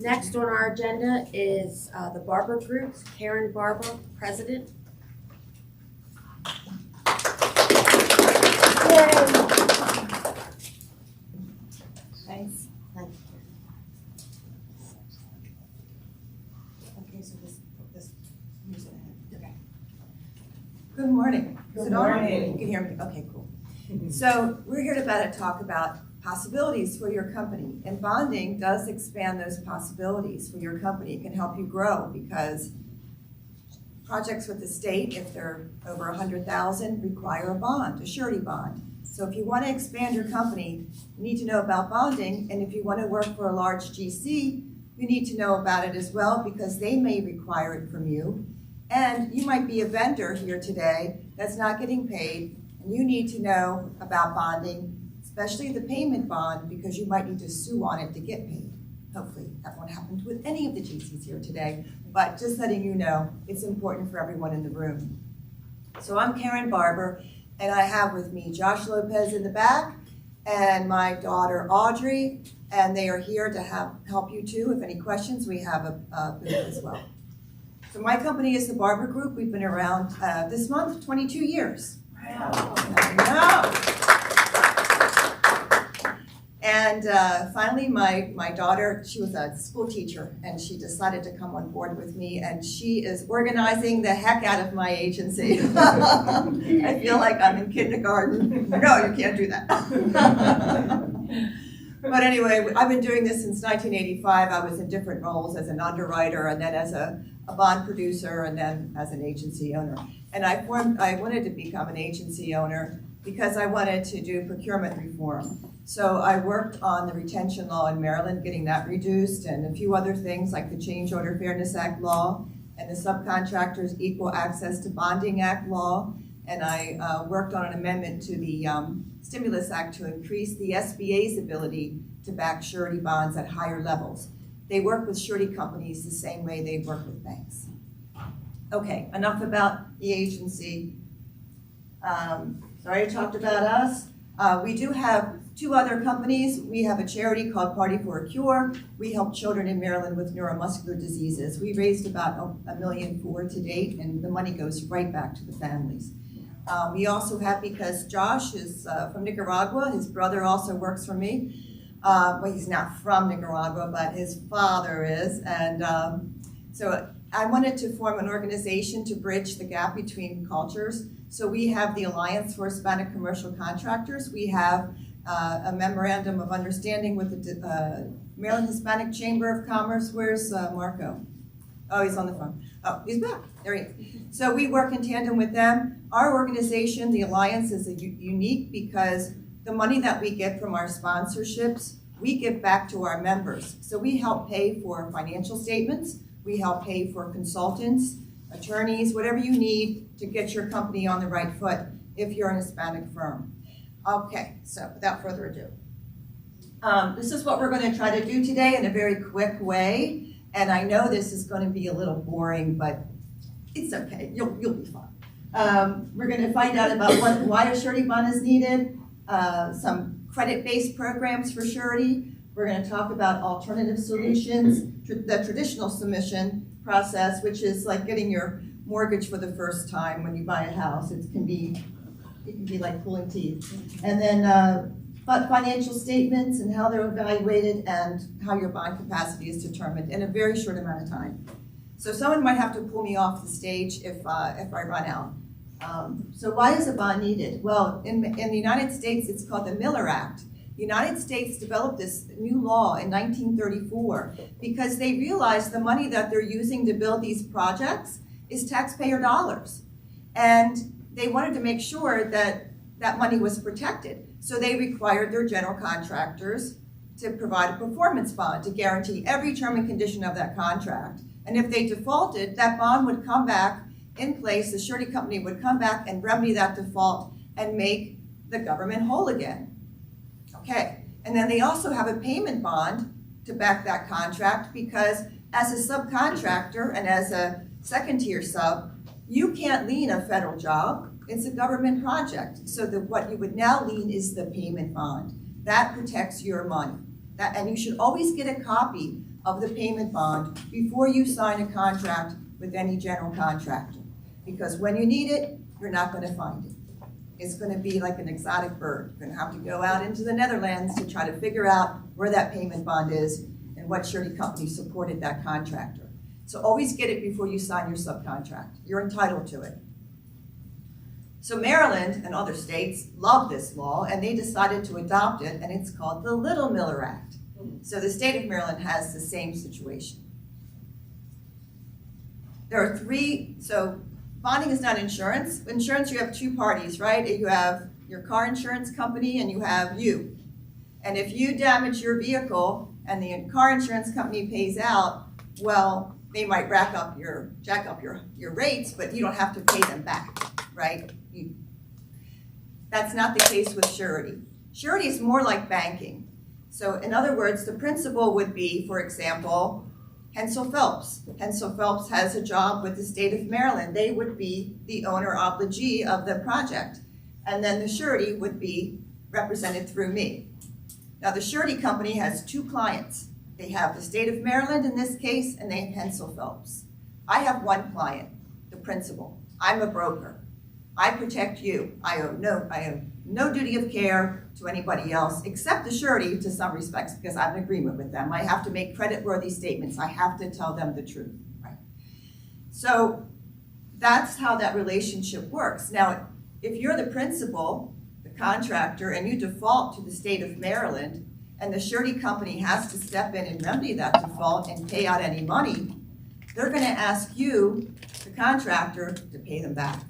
Next on our agenda is the Barber Group. Karen Barber, President. Thanks. Okay, so this music ahead. Okay. Good morning. Is it on? morning. You can hear me? Okay, cool. So we're here to talk about possibilities for your company. And bonding does expand those possibilities for your company. It can help you grow because projects with the state, if they're over 100,000, require a bond, a surety bond. So if you want to expand your company, you need to know about bonding. And if you want to work for a large GC, you need to know about it as well because they may require it from you. And you might be a vendor here today that's not getting paid, and you need to know about bonding, especially the payment bond, because you might need to sue on it to get paid. Hopefully that won't happen with any of the GCs here today, but just letting you know, it's important for everyone in the room. So I'm Karen Barber, and I have with me Josh Lopez in the back, and my daughter Audrey, and they are here to help you too. If any questions, we have a booth as well. So my company is the Barber Group. We've been around this month, 22 years. Wow. I know. And finally, my daughter, she was a school teacher, and she decided to come on board with me, and she is organizing the heck out of my agency. I feel like I'm in kindergarten. No, you can't do that. But anyway, I've been doing this since 1985. I was in different roles as an underwriter and then as a bond producer and then as an agency owner. And I wanted to become an agency owner because I wanted to do procurement reform. So I worked on the retention law in Maryland, getting that reduced, and a few other things like the Change Order Fairness Act law and the Subcontractors Equal Access to Bonding Act law. And I worked on an amendment to the Stimulus Act to increase the SBA's ability to back surety bonds at higher levels. They work with surety companies the same way they work with banks. Okay, enough about the agency. So I already talked about us. We do have two other companies. We have a charity called Party for a Cure. We help children in Maryland with neuromuscular diseases. We raised about $1 million to date, and the money goes right back to the families. We also have, because Josh is from Nicaragua, his brother also works for me. Well, he's not from Nicaragua, but his father is. And so I wanted to form an organization to bridge the gap between cultures. So we have the Alliance for Hispanic Commercial Contractors. We have a memorandum of understanding with the Maryland Hispanic Chamber of Commerce. Where's Marco? Oh, he's on the phone. Oh, he's back. There he is. So we work in tandem with them. Our organization, the Alliance, is unique because the money that we get from our sponsorships, we give back to our members. So we help pay for financial statements. We help pay for consultants, attorneys, whatever you need to get your company on the right foot if you're an Hispanic firm. Okay, so without further ado. This is what we're going to try to do today in a very quick way. And I know this is going to be a little boring, but it's okay. You'll be fine. We're going to find out about why a surety bond is needed, some credit-based programs for surety. We're going to talk about alternative solutions, the traditional submission process, which is like getting your mortgage for the first time when you buy a house. It can be like pulling teeth. And then financial statements and how they're evaluated and how your bond capacity is determined in a very short amount of time. So someone might have to pull me off the stage if I run out. So why is a bond needed? Well, in the United States, it's called the Miller Act. The United States developed this new law in 1934 because they realized the money that they're using to build these projects is taxpayer dollars. And they wanted to make sure that that money was protected. So they required their general contractors to provide a performance bond to guarantee every term and condition of that contract. And if they defaulted, that bond would come back in place, the surety company would come back and remedy that default and make the government whole again. Okay, and then they also have a payment bond to back that contract because as a subcontractor and as a second tier sub, you can't lien a federal job. It's a government project. So what you would now lien is the payment bond. That protects your money. And you should always get a copy of the payment bond before you sign a contract with any general contractor. Because when you need it, you're not going to find it. It's going to be like an exotic bird. You're going to have to go out into the Netherlands to try to figure out where that payment bond is and what surety company supported that contractor. So always get it before you sign your subcontract. You're entitled to it. So Maryland and other states love this law, and they decided to adopt it, and it's called the Little Miller Act. So the state of Maryland has the same situation. There are three, so bonding is not insurance. Insurance, you have two parties, right? You have your car insurance company and you have you. And if you damage your vehicle and the car insurance company pays out, well, they might jack up your rates, but you don't have to pay them back, right? That's not the case with surety. Surety is more like banking. So in other words, the principal would be, for example, Hensel Phelps. Hensel Phelps has a job with the state of Maryland. They would be the owner obligee of the project. And then the surety would be represented through me. Now the surety company has two clients. They have the state of Maryland in this case, and they have Hensel Phelps. I have one client, the principal. I'm a broker. I protect you. I have no duty of care to anybody else except the surety to some respects because I have an agreement with them. I have to make creditworthy statements. I have to tell them the truth, right? So that's how that relationship works. Now, if you're the principal, the contractor, and you default to the state of Maryland, and the surety company has to step in and remedy that default and pay out any money, they're going to ask you, the contractor, to pay them back.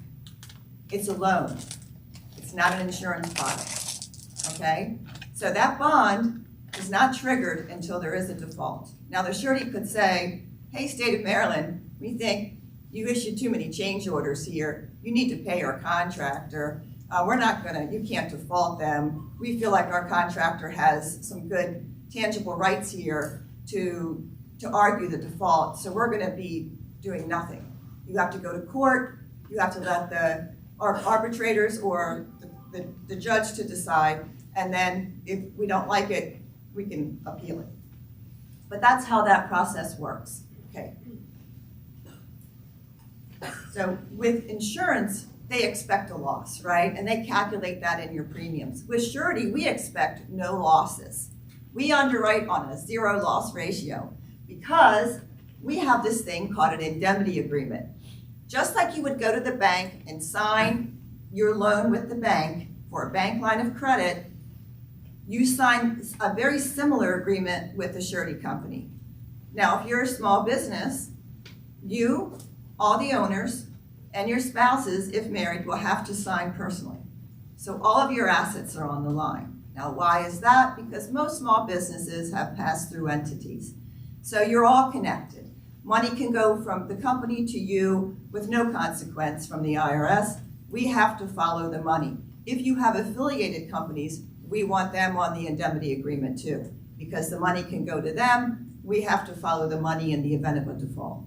It's a loan. It's not an insurance product, okay? So that bond is not triggered until there is a default. Now the surety could say, hey, state of Maryland, we think you issued too many change orders here. You need to pay our contractor. You can't default them. We feel like our contractor has some good tangible rights here to argue the default, so we're gonna be doing nothing. You have to go to court. You have to let our arbitrators or the judge to decide, and then if we don't like it, we can appeal it. But that's how that process works, okay? So with insurance, they expect a loss, right? And they calculate that in your premiums. With surety, we expect no losses. We underwrite on a zero loss ratio because we have this thing called an indemnity agreement. Just like you would go to the bank and sign your loan with the bank for a bank line of credit, you sign a very similar agreement with the surety company. Now, if you're a small business, you, all the owners, and your spouses, if married, will have to sign personally. So all of your assets are on the line. Now, why is that? Because most small businesses have pass-through entities. So you're all connected. Money can go from the company to you with no consequence from the IRS. We have to follow the money. If you have affiliated companies, we want them on the indemnity agreement too, because the money can go to them. We have to follow the money in the event of a default.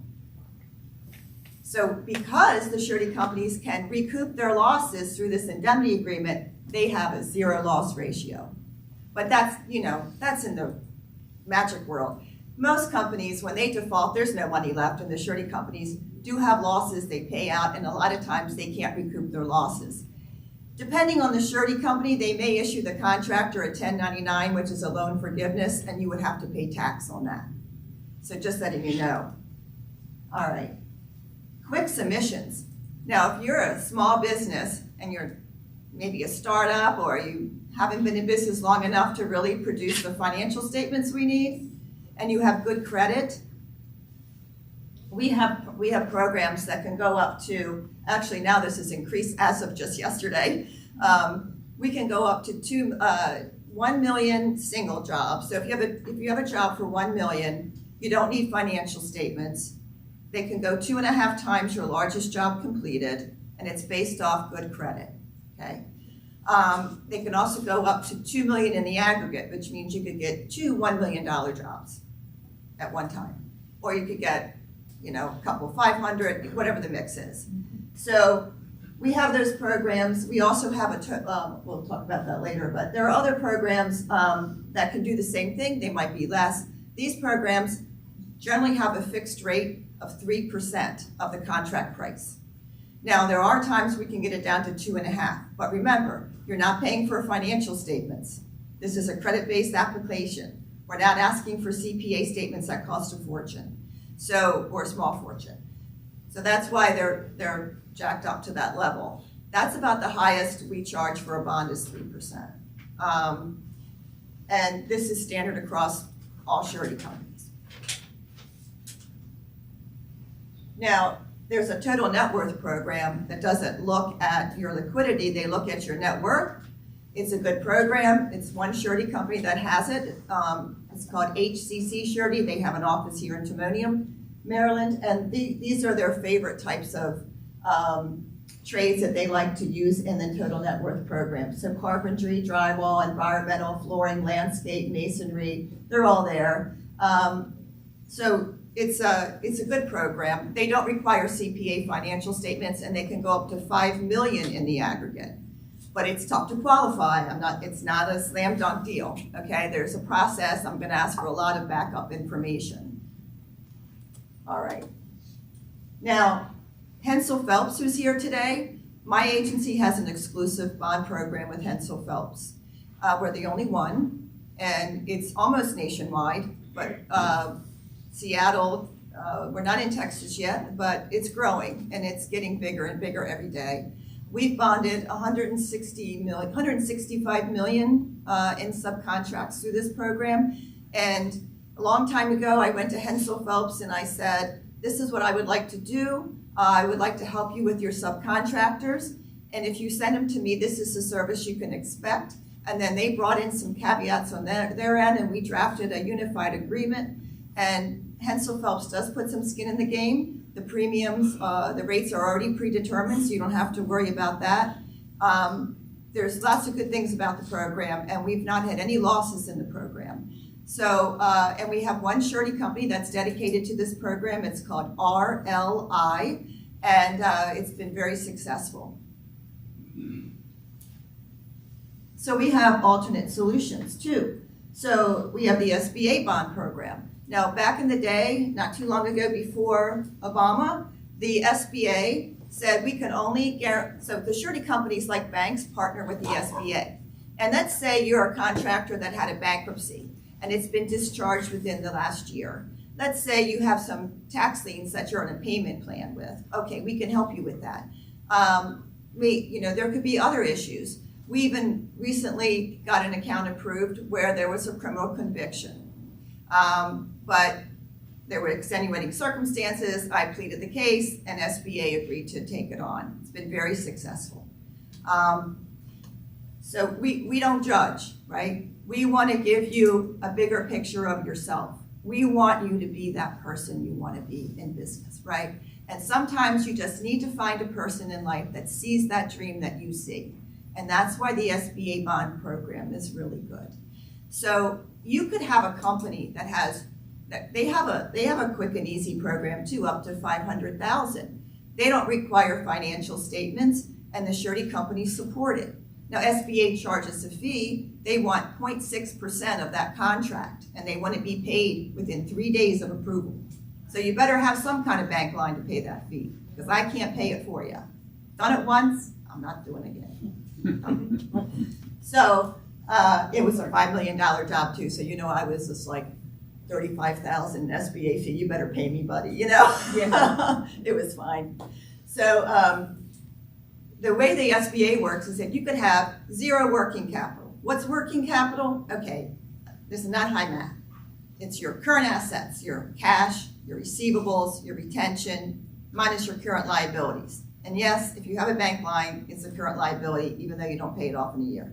So because the surety companies can recoup their losses through this indemnity agreement, they have a zero loss ratio. But that's in the magic world. Most companies, when they default, there's no money left, and the surety companies do have losses they pay out, and a lot of times they can't recoup their losses. Depending on the surety company, they may issue the contractor a 1099, which is a loan forgiveness, and you would have to pay tax on that. So just letting you know. All right. Quick submissions. Now, if you're a small business and you're maybe a startup or you haven't been in business long enough to really produce the financial statements we need, and you have good credit, we have programs that can go up to, actually now this is increased as of just yesterday, we can go up to 1 million single jobs. So if you have a job for 1 million, you don't need financial statements. They can go 2.5 times your largest job completed, and it's based off good credit, okay? They can also go up to 2 million in the aggregate, which means you could get 2 $1 million jobs at one time. Or you could get, a couple 500, whatever the mix is. So we have those programs. We also have we'll talk about that later, but there are other programs that can do the same thing. They might be less. These programs generally have a fixed rate of 3% of the contract price. Now, there are times we can get it down to 2.5%, but remember, you're not paying for financial statements. This is a credit-based application. We're not asking for CPA statements that cost a fortune, or a small fortune. So that's why they're jacked up to that level. That's about the highest we charge for a bond is 3%. And this is standard across all surety companies. Now, there's a total net worth program that doesn't look at your liquidity, they look at your net worth. It's a good program. It's one surety company that has it. It's called HCC Surety. They have an office here in Timonium, Maryland, and these are their favorite types of trades that they like to use in the total net worth program. So carpentry, drywall, environmental, flooring, landscape, masonry, they're all there. So it's a good program. They don't require CPA financial statements, and they can go up to $5 million in the aggregate. But it's tough to qualify. It's not a slam dunk deal, okay? There's a process. I'm gonna ask for a lot of backup information. All right. Now, Hensel Phelps, who's here today, my agency has an exclusive bond program with Hensel Phelps. We're the only one, and it's almost nationwide, but Seattle, we're not in Texas yet, but it's growing, and it's getting bigger and bigger every day. We've bonded $165 million in subcontracts through this program. And a long time ago, I went to Hensel Phelps and I said, this is what I would like to do. I would like to help you with your subcontractors. And if you send them to me, this is the service you can expect. And then they brought in some caveats on their end, and we drafted a unified agreement. And Hensel Phelps does put some skin in the game. The premiums, the rates are already predetermined, so you don't have to worry about that. There's lots of good things about the program, and we've not had any losses in the program. So, and we have one surety company that's dedicated to this program. It's called RLI, and it's been very successful. So we have alternate solutions too. So we have the SBA bond program. Now, back in the day, not too long ago before Obama, the SBA said we can only guarantee, so the surety companies like banks partner with the SBA. And let's say you're a contractor that had a bankruptcy and it's been discharged within the last year. Let's say you have some tax liens that you're on a payment plan with. Okay, we can help you with that. There could be other issues. We even recently got an account approved where there was a criminal conviction. But there were extenuating circumstances. I pleaded the case, and SBA agreed to take it on. It's been very successful. So we don't judge, right? We want to give you a bigger picture of yourself. We want you to be that person you want to be in business, right? And sometimes you just need to find a person in life that sees that dream that you see. And that's why the SBA bond program is really good. So you could have a company that has, they have a quick and easy program too, up to $500,000. They don't require financial statements, and the surety companies support it. Now, SBA charges a fee. They want 0.6% of that contract, and they want to be paid within 3 days of approval. So you better have some kind of bank line to pay that fee, because I can't pay it for you. Done it once, I'm not doing it again. So it was a $5 million job too, so I was just like, $35,000 SBA fee, you better pay me, buddy, Yeah. It was fine. So the way the SBA works is that you could have zero working capital. What's working capital? Okay, this is not high math. It's your current assets, your cash, your receivables, your retention, minus your current liabilities. And yes, if you have a bank line, it's a current liability, even though you don't pay it off in a year.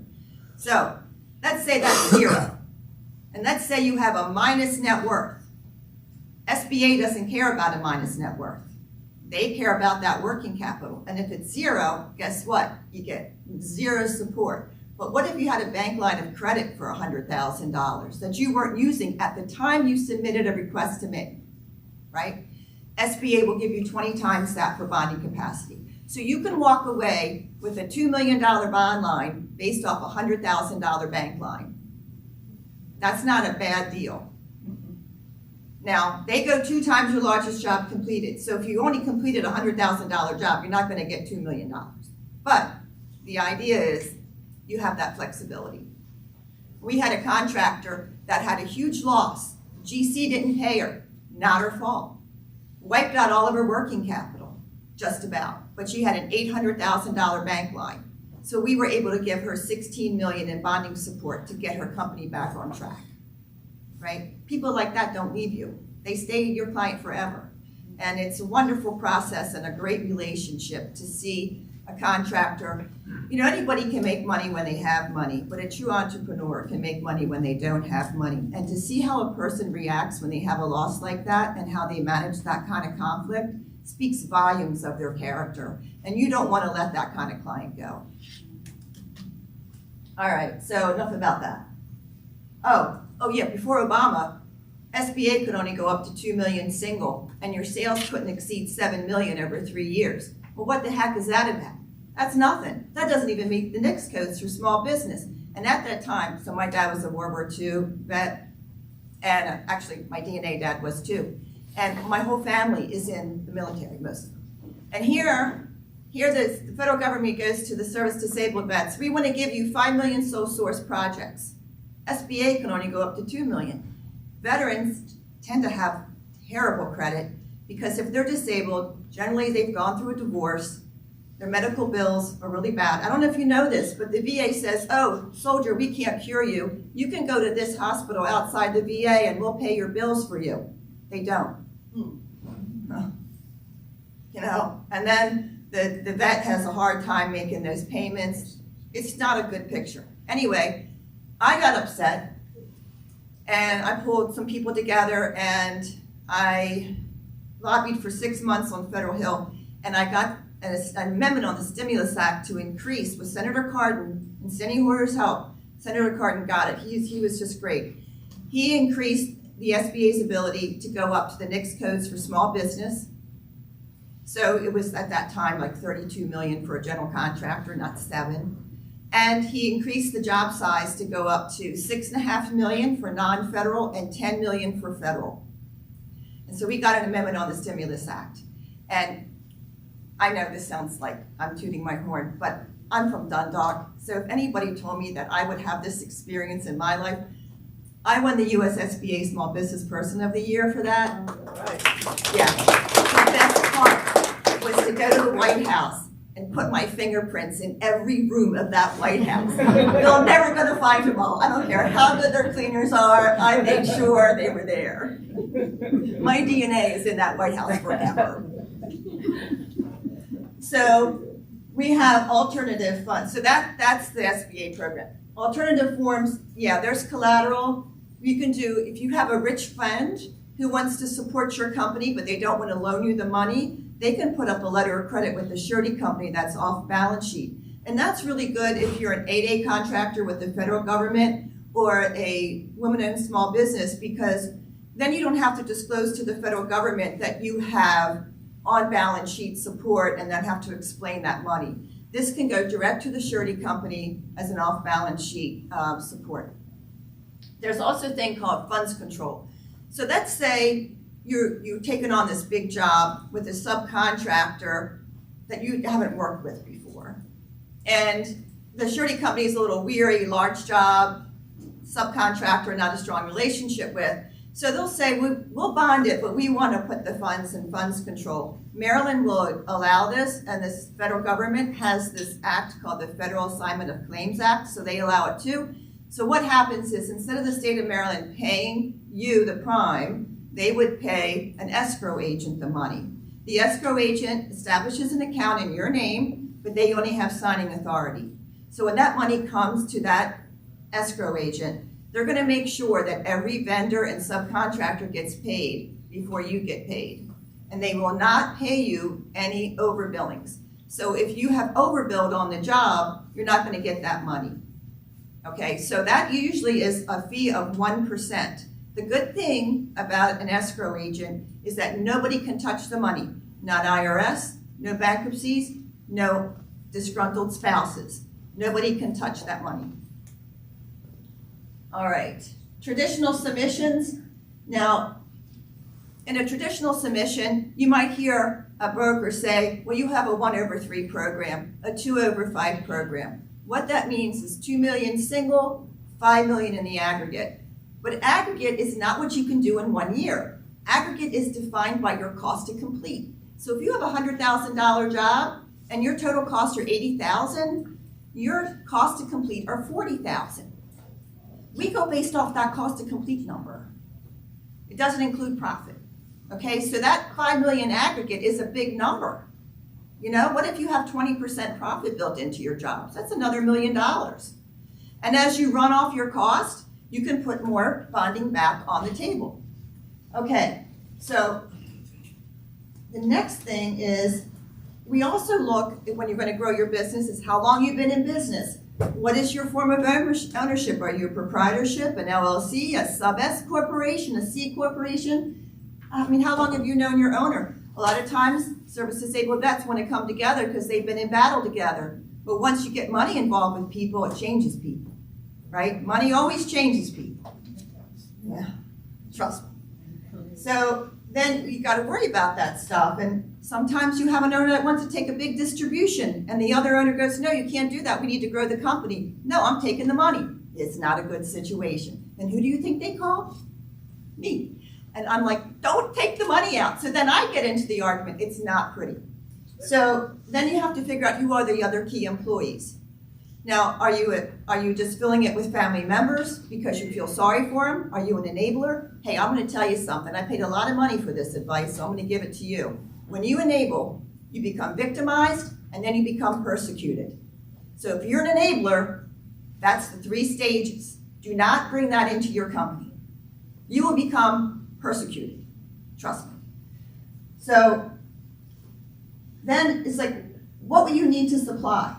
So let's say that's zero. And let's say you have a minus net worth. SBA doesn't care about a minus net worth. They care about that working capital. And if it's zero, guess what? You get zero support. But what if you had a bank line of credit for $100,000 that you weren't using at the time you submitted a request to make, right? SBA will give you 20 times that for bonding capacity. So you can walk away with a $2 million bond line based off a $100,000 bank line. That's not a bad deal. Now, they go 2 times your largest job completed. So if you only completed a $100,000 job, you're not gonna get $2 million. But the idea is you have that flexibility. We had a contractor that had a huge loss. GC didn't pay her, not her fault. Wiped out all of her working capital, just about. But she had an $800,000 bank line. So we were able to give her $16 million in bonding support to get her company back on track, right? People like that don't leave you. They stay your client forever. And it's a wonderful process and a great relationship to see a contractor. You know, anybody can make money when they have money, but a true entrepreneur can make money when they don't have money. And to see how a person reacts when they have a loss like that and how they manage that kind of conflict speaks volumes of their character. And you don't want to let that kind of client go. All right, so enough about that. Oh yeah, before Obama, SBA could only go up to 2 million single, and your sales couldn't exceed 7 million over 3 years. Well, what the heck is that about? That's nothing. That doesn't even meet the NICS codes for small business. And at that time, so my dad was a World War II vet, and actually my DNA dad was too. And my whole family is in the military, most of them. And here the federal government goes to the service disabled vets. We want to give you 5 million sole source projects. SBA can only go up to 2 million. Veterans tend to have terrible credit because if they're disabled, generally they've gone through a divorce, their medical bills are really bad. I don't know if you know this, but the VA says, oh, soldier, we can't cure you. You can go to this hospital outside the VA and we'll pay your bills for you. They don't. You know, and then the vet has a hard time making those payments. It's not a good picture. Anyway, I got upset and I pulled some people together and I lobbied for 6 months on Federal Hill, and I got an amendment on the Stimulus Act to increase with Senator Cardin and Cindy Hoyer's help. Senator Cardin got it. He was just great. He increased the SBA's ability to go up to the NICS codes for small business. So it was at that time like 32 million for a general contractor, not 7. And he increased the job size to go up to 6.5 million for non-federal and 10 million for federal. And so we got an amendment on the Stimulus Act. And I know this sounds like I'm tooting my horn, but I'm from Dundalk. So if anybody told me that I would have this experience in my life, I won the US SBA Small Business Person of the Year for that. Yeah. The best part was to go to the White House and put my fingerprints in every room of that White House. They're never gonna find them all. I don't care how good their cleaners are, I made sure they were there. My DNA is in that White House forever. So we have alternative funds. So that's the SBA program. Alternative forms, yeah, there's collateral. You can do, if you have a rich friend who wants to support your company, but they don't want to loan you the money, they can put up a letter of credit with the surety company that's off balance sheet. And that's really good if you're an 8A contractor with the federal government or a women-owned small business, because then you don't have to disclose to the federal government that you have on balance sheet support and then have to explain that money. This can go direct to the surety company as an off balance sheet support. There's also a thing called funds control. So let's say you're taking on this big job with a subcontractor that you haven't worked with before. And the surety company is a little weary, large job, subcontractor, not a strong relationship with. So they'll say, we'll bond it, but we want to put the funds in funds control. Maryland will allow this, and this federal government has this act called the Federal Assignment of Claims Act, so they allow it too. So what happens is, instead of the state of Maryland paying you, the prime, they would pay an escrow agent the money. The escrow agent establishes an account in your name, but they only have signing authority. So when that money comes to that escrow agent, they're going to make sure that every vendor and subcontractor gets paid before you get paid. And they will not pay you any overbillings. So if you have overbilled on the job, you're not going to get that money. Okay, so that usually is a fee of 1%. The good thing about an escrow agent is that nobody can touch the money. Not IRS, no bankruptcies, no disgruntled spouses. Nobody can touch that money. All right, traditional submissions. Now, in a traditional submission, you might hear a broker say, well, you have a 1/3 program, a 2/5 program. What that means is 2 million single, 5 million in the aggregate. But aggregate is not what you can do in 1 year. Aggregate is defined by your cost to complete. So if you have a $100,000 job and your total costs are $80,000, your cost to complete are $40,000. We go based off that cost to complete number. It doesn't include profit. Okay, so that 5 million aggregate is a big number. You know, what if you have 20% profit built into your jobs? That's another $1 million. And as you run off your cost, you can put more bonding back on the table. Okay, so the next thing is, we also look at when you're going to grow your business is how long you've been in business. What is your form of ownership? Are you a proprietorship, an LLC, a sub-S corporation, a C corporation? I mean, how long have you known your owner? A lot of times, service-disabled vets want to come together because they've been in battle together. But once you get money involved with people, it changes people, right? Money always changes people. Yeah, trust me. So then you got to worry about that stuff. And sometimes you have an owner that wants to take a big distribution, and the other owner goes, no, you can't do that. We need to grow the company. No, I'm taking the money. It's not a good situation. And who do you think they call? Me. And I'm like, don't take the money out. So then I get into the argument. It's not pretty. So then you have to figure out who are the other key employees. Now, are you just filling it with family members because you feel sorry for them? Are you an enabler? Hey, I'm going to tell you something. I paid a lot of money for this advice, so I'm going to give it to you. When you enable, you become victimized, and then you become persecuted. So if you're an enabler, that's the 3 stages. Do not bring that into your company. You will become persecuted. Trust me. So then it's like, what will you need to supply?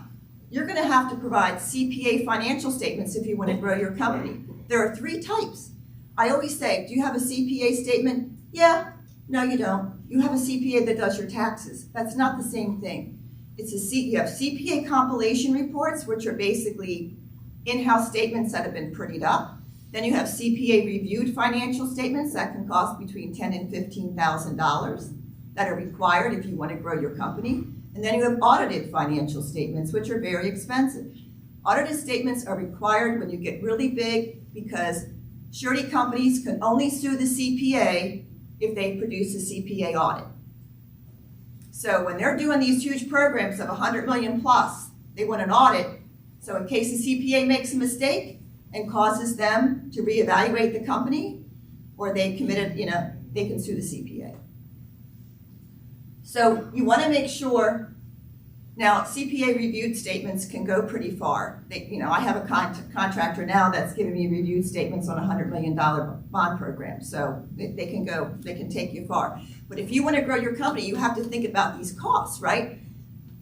You're going to have to provide CPA financial statements if you want to grow your company. There are 3 types. I always say, do you have a CPA statement? Yeah. No, you don't. You have a CPA that does your taxes. That's not the same thing. You have CPA compilation reports, which are basically in-house statements that have been prettied up. Then you have CPA reviewed financial statements that can cost between $10,000 and $15,000 that are required if you want to grow your company. And then you have audited financial statements, which are very expensive. Audited statements are required when you get really big because surety companies can only sue the CPA if they produce a CPA audit. So when they're doing these huge programs of 100 million plus, they want an audit. So in case the CPA makes a mistake and causes them to reevaluate the company, or they committed, they can sue the CPA. So you want to make sure, now CPA reviewed statements can go pretty far. I have a contractor now that's giving me reviewed statements on a $100 million bond program. So they can take you far. But if you want to grow your company, you have to think about these costs, right?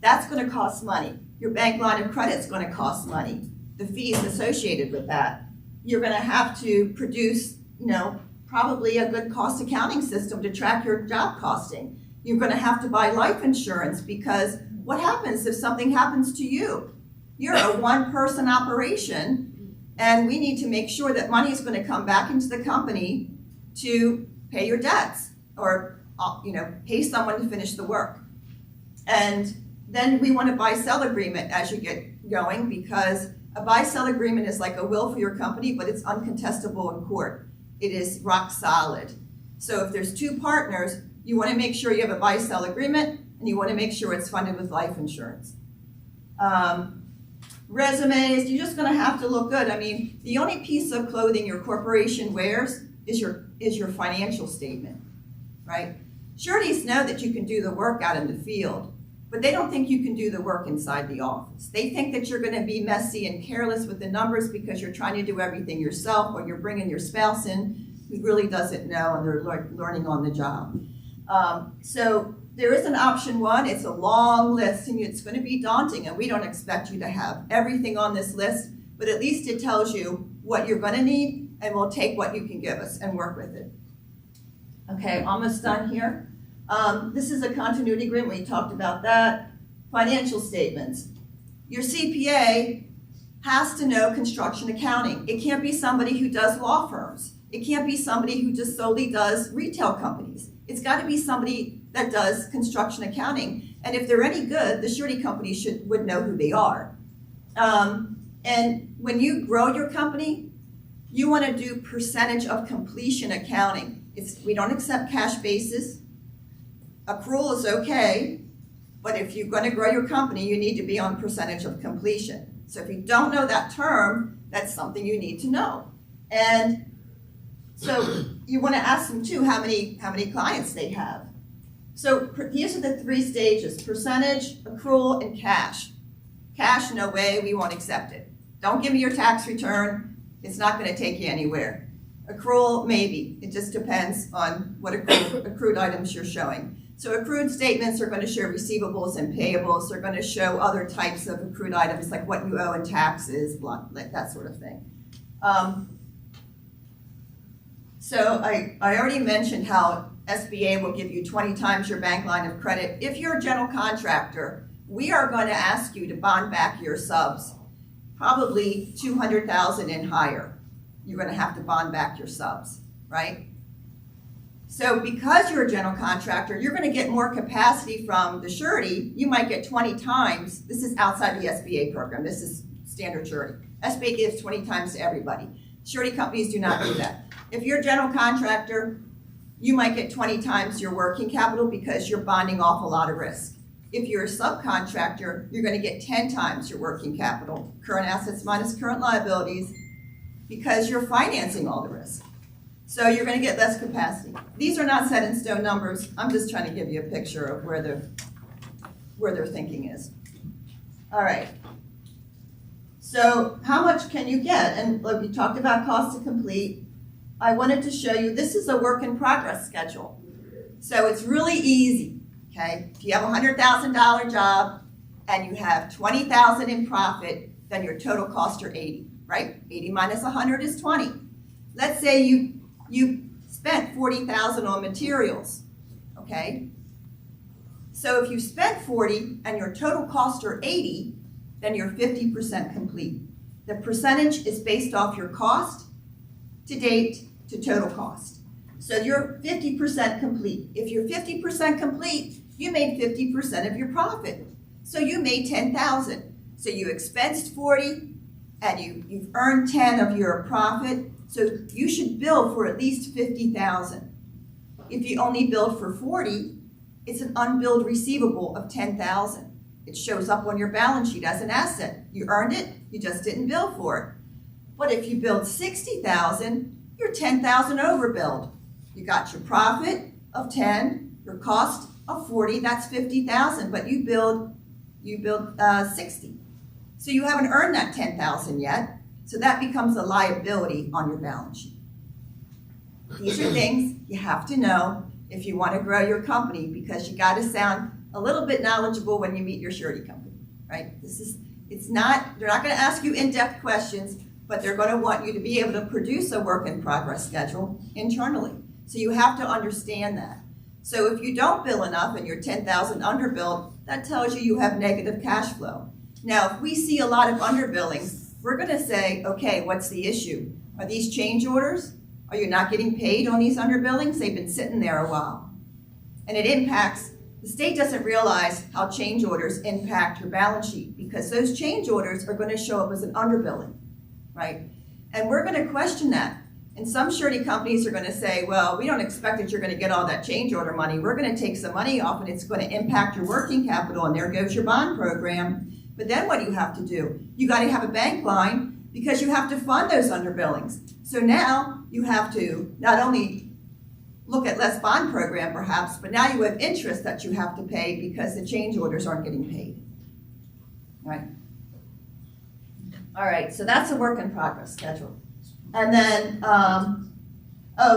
That's going to cost money. Your bank line of credit is going to cost money. The fees associated with that. You're going to have to produce, probably a good cost accounting system to track your job costing. You're going to have to buy life insurance because what happens if something happens to you? You're a one-person operation, and we need to make sure that money is going to come back into the company to pay your debts or, pay someone to finish the work. And then we want a buy-sell agreement as you get going because a buy-sell agreement is like a will for your company, but it's uncontestable in court. It is rock solid. So if there's 2 partners, you want to make sure you have a buy-sell agreement, and you want to make sure it's funded with life insurance. Resumes, you're just going to have to look good. I mean, the only piece of clothing your corporation wears is your financial statement, right? Sureties know that you can do the work out in the field, but they don't think you can do the work inside the office. They think that you're going to be messy and careless with the numbers because you're trying to do everything yourself, or you're bringing your spouse in who really doesn't know, and they're learning on the job. So there is an option 1. It's a long list, and it's going to be daunting, and we don't expect you to have everything on this list, but at least it tells you what you're going to need, and we'll take what you can give us and work with it. Okay, almost done here. This is a continuity agreement. We talked about that. Financial statements. Your CPA has to know construction accounting. It can't be somebody who does law firms. It can't be somebody who just solely does retail companies. It's got to be somebody that does construction accounting. And if they're any good, the surety company would know who they are. And when you grow your company, you want to do percentage of completion accounting. We don't accept cash basis. Accrual is okay, but if you're going to grow your company, you need to be on percentage of completion. So if you don't know that term, that's something you need to know. And so you want to ask them too how many clients they have. So these are the 3 stages: percentage, accrual, and cash. Cash, no way, we won't accept it. Don't give me your tax return. It's not going to take you anywhere. Accrual, maybe. It just depends on what accrued items you're showing. So accrued statements are going to show receivables and payables. They're going to show other types of accrued items, like what you owe in taxes, like that sort of thing. So I already mentioned how SBA will give you 20 times your bank line of credit. If you're a general contractor, we are going to ask you to bond back your subs, probably $200,000 and higher. You're going to have to bond back your subs, right? So because you're a general contractor, you're going to get more capacity from the surety. You might get 20 times. This is outside the SBA program. This is standard surety. SBA gives 20 times to everybody. Surety companies do not do that. If you're a general contractor, you might get 20 times your working capital because you're bonding off a lot of risk. If you're a subcontractor, you're going to get 10 times your working capital, current assets minus current liabilities, because you're financing all the risk. So you're going to get less capacity. These are not set in stone numbers. I'm just trying to give you a picture of where their thinking is. All right. So how much can you get? And look, we talked about cost to complete. I wanted to show you, this is a work in progress schedule. So it's really easy, okay? If you have a $100,000 job and you have $20,000 in profit, then your total costs are 80, right? 80 minus 100 is 20. Let's say you spent $40,000 on materials, okay? So if you spent 40 and your total costs are 80, then you're 50% complete. The percentage is based off your cost to date to total cost. So you're 50% complete. If you're 50% complete, you made 50% of your profit. So you made 10,000. So you expensed 40 and you've earned 10 of your profit. So you should bill for at least 50,000. If you only billed for 40, it's an unbilled receivable of 10,000. It shows up on your balance sheet as an asset. You earned it, you just didn't bill for it. But if you billed 60,000, you're 10,000 overbilled. You got your profit of 10, your cost of 40, that's 50,000, but you billed 60. So you haven't earned that 10,000 yet, so that becomes a liability on your balance sheet. These are things you have to know if you want to grow your company, because you got to sound a little bit knowledgeable when you meet your surety company, right? They're not going to ask you in-depth questions, but they're going to want you to be able to produce a work in progress schedule internally. So you have to understand that. So if you don't bill enough and you're 10,000 underbilled, that tells you have negative cash flow. Now, if we see a lot of underbilling, we're going to say, okay, what's the issue? Are these change orders? Are you not getting paid on these underbillings? They've been sitting there a while. And it impacts, the state doesn't realize how change orders impact your balance sheet, because those change orders are going to show up as an underbilling, right? And we're going to question that. And some surety companies are going to say, well, we don't expect that you're going to get all that change order money. We're going to take some money off and it's going to impact your working capital, and there goes your bond program. But then what do you have to do? You got to have a bank line, because you have to fund those underbillings. So now you have to not only look at less bond program perhaps, but now you have interest that you have to pay because the change orders aren't getting paid. Right? All right, so that's a work in progress schedule. And then,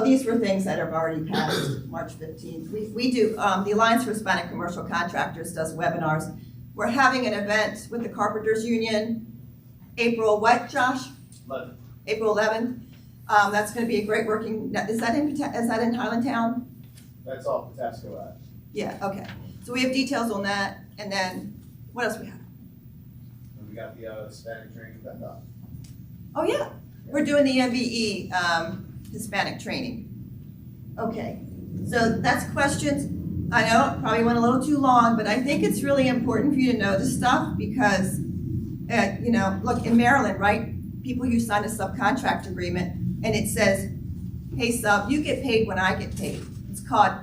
these were things that have already passed March 15th. We do, the Alliance for Hispanic Commercial Contractors does webinars. We're having an event with the Carpenters Union, April what, Josh? 11. April 11th. That's going to be a great working, is that in Highlandtown? That's all Patapsco Ave. Yeah, okay. So we have details on that, and then, what else we have? And we got the Hispanic training that up. Oh, yeah. We're doing the MBE Hispanic training. Okay, so that's questions. I know it probably went a little too long, but I think it's really important for you to know this stuff because, look, in Maryland, right, people, you sign a subcontract agreement and it says, hey sub, you get paid when I get paid. It's called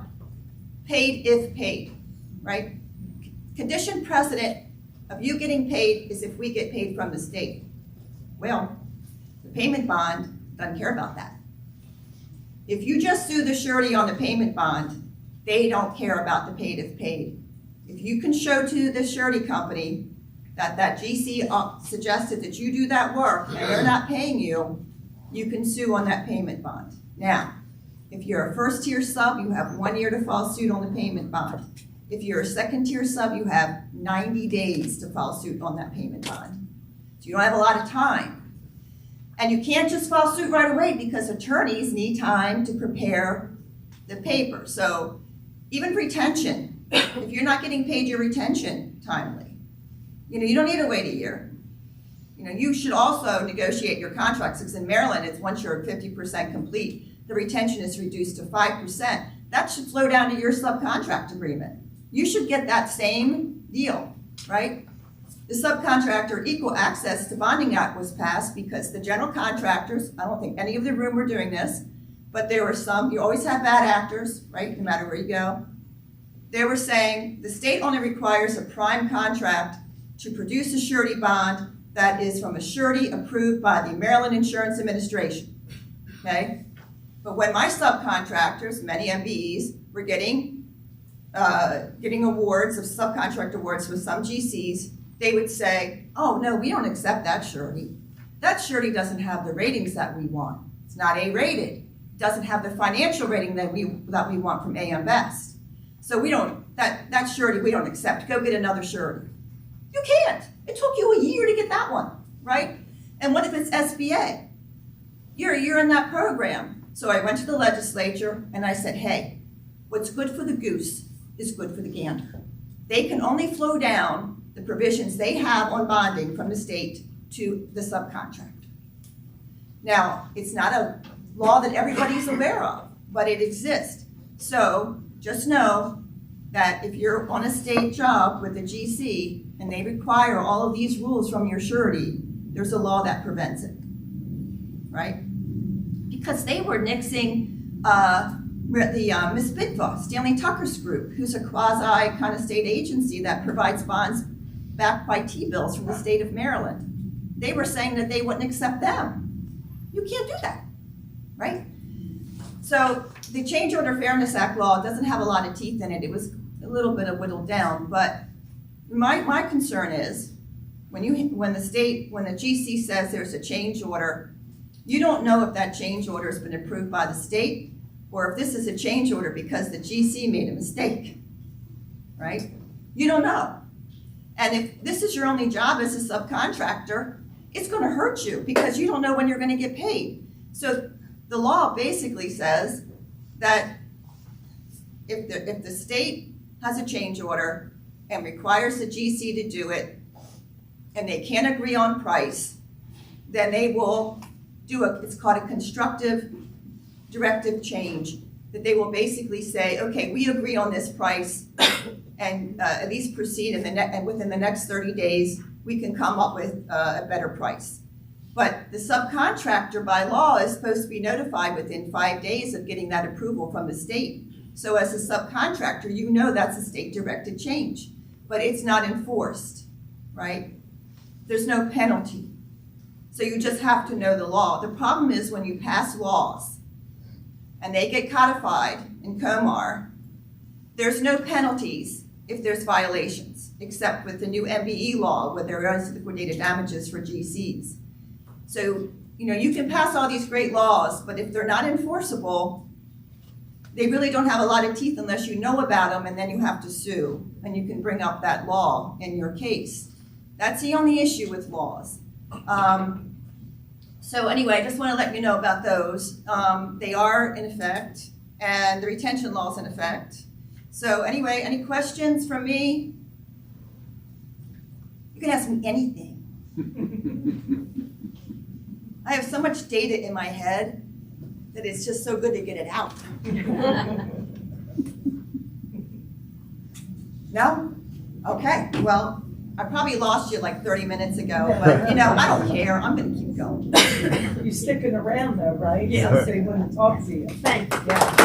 paid if paid, right? Condition precedent of you getting paid is if we get paid from the state. Well, the payment bond doesn't care about that. If you just sue the surety on the payment bond, they don't care about the paid if paid. If you can show to the surety company that that GC suggested that you do that work and they're not paying you, you can sue on that payment bond. Now, if you're a first tier sub, you have 1 year to file suit on the payment bond. If you're a second tier sub, you have 90 days to file suit on that payment bond. So you don't have a lot of time. And you can't just file suit right away because attorneys need time to prepare the paper. So even retention, if you're not getting paid your retention timely, you don't need to wait a year. You should also negotiate your contracts, because in Maryland, it's once you're 50% complete, the retention is reduced to 5%. That should flow down to your subcontract agreement. You should get that same deal, right? The Subcontractor Equal Access to Bonding Act was passed because the general contractors, I don't think any of the room were doing this, but there were some, you always have bad actors, right, no matter where you go. They were saying the state only requires a prime contract to produce a surety bond that is from a surety approved by the Maryland Insurance Administration, okay? But when my subcontractors, many MBEs, were getting awards of subcontract awards with some GCs, they would say, oh no, we don't accept that surety. That surety doesn't have the ratings that we want. It's not A-rated. It doesn't have the financial rating that we want from AM Best. So we don't, that surety we don't accept. Go get another surety. You can't. It took you a year to get that one, right? And what if it's SBA? You're a year in that program. So I went to the legislature and I said, hey, what's good for the goose is good for the gander. They can only flow down the provisions they have on bonding from the state to the subcontract. Now, it's not a law that everybody's aware of, but it exists. So just know that if you're on a state job with a GC and they require all of these rules from your surety, there's a law that prevents it, right? Because they were nixing Miss Bidva, Stanley Tucker's group, who's a quasi kind of state agency that provides bonds backed by T-bills from the state of Maryland. They were saying that they wouldn't accept them. You can't do that, right? So the Change Order Fairness Act law doesn't have a lot of teeth in it. It was a little bit of whittled down, but my concern is when the GC says there's a change order, you don't know if that change order has been approved by the state or if this is a change order because the GC made a mistake, right? You don't know. And if this is your only job as a subcontractor, it's going to hurt you because you don't know when you're going to get paid. So the law basically says that if the state has a change order and requires the GC to do it, and they can't agree on price, then they will do it's called a constructive directive change, that they will basically say, okay, we agree on this price, and at least proceed, and within the next 30 days, we can come up with a better price. But the subcontractor by law is supposed to be notified within 5 days of getting that approval from the state. So as a subcontractor, you know that's a state-directed change, but it's not enforced, right? There's no penalty. So you just have to know the law. The problem is when you pass laws and they get codified in COMAR, there's no penalties if there's violations, except with the new MBE law where there is liquidated damages for GCs. So, you can pass all these great laws, but if they're not enforceable, they really don't have a lot of teeth unless you know about them, and then you have to sue, and you can bring up that law in your case. That's the only issue with laws. So anyway, I just want to let you know about those. They are in effect, and the retention law is in effect. So anyway, any questions from me? You can ask me anything. I have so much data in my head that it's just so good to get it out. No? Okay, well, I probably lost you like 30 minutes ago, but you know, I don't care, I'm gonna keep going. You're sticking around though, right? Yeah. So they wouldn't talk to you. Thank you. Yeah.